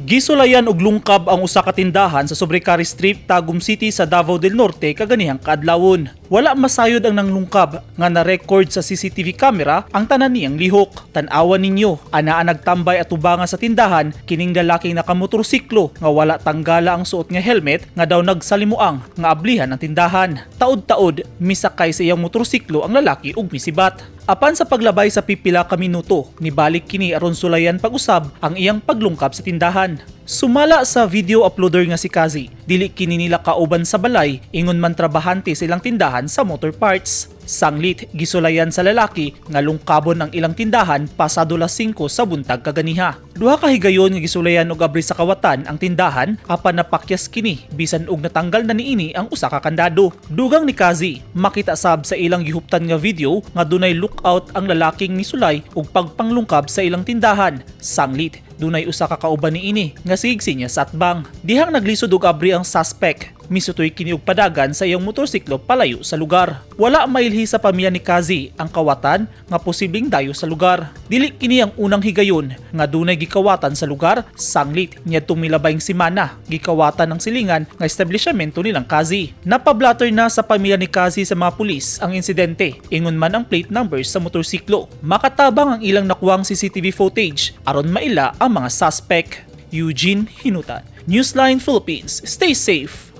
Gisulayan og lungkab ang usa ka tindahan sa Sobrecari Street, Tagum City sa Davao del Norte kaganihang kaadlawon. Wala masayod ang nanglungkab nga na-record sa CCTV camera ang tanan niyang lihok. Tan-awan ninyo, anaa nagtambay at tubangan sa tindahan kining lalaking nakamotorsiklo nga wala tanggala ang suot nga helmet nga daw nagsalimuang nga ablihan ang tindahan. Taod-taod misakay sa iyang motorsiklo ang lalaki ug misibat. Apan sa paglabay sa pipila ka minuto, nibalik kini aron sulayan pag-usab ang iyang paglungkab sa tindahan. Sumala sa video uploader nga si Kazi, dili kini nila kauban sa balay, ingon man trabahante silang tindahan sa motor parts. Sanglit gisulayan sa lalaki nga lungkabon ang ilang tindahan pasado las 5 sa buntag kaganiha. Duha ka higayon nga gisulayan og abri sa kawatan ang tindahan apan napakyas kini bisan og natanggal na niini ang usa ka kandado. Dugang ni Kazi, makita sab sa ilang gihuptan nga video nga dunay lookout ang lalaking nisulay og pagpanglungkab sa ilang tindahan. Sanglit dunay usa ka kauban niini nga sigsi niya sa atbang. Dihang naglisod og abri ang suspect, misutoy kini og padagan sa iyang motorsiklo palayo sa lugar. Wala mailhi sa pamilya ni Kazi ang kawatan nga posibleng dayo sa lugar. Dili kini ang unang higayon nga dunay gikawatan sa lugar. Sanglit niadtong milabayng semana gikawatan ng silingan nga establishmento nilang Kazi. Napablatter na sa pamilya ni Kazi sa mga pulis ang insidente, ingon man ang plate numbers sa motorsiklo. Makatabang ang ilang nakuwang CCTV footage aron maila ang mga suspect. Eugene Hinutan, Newsline Philippines. Stay safe.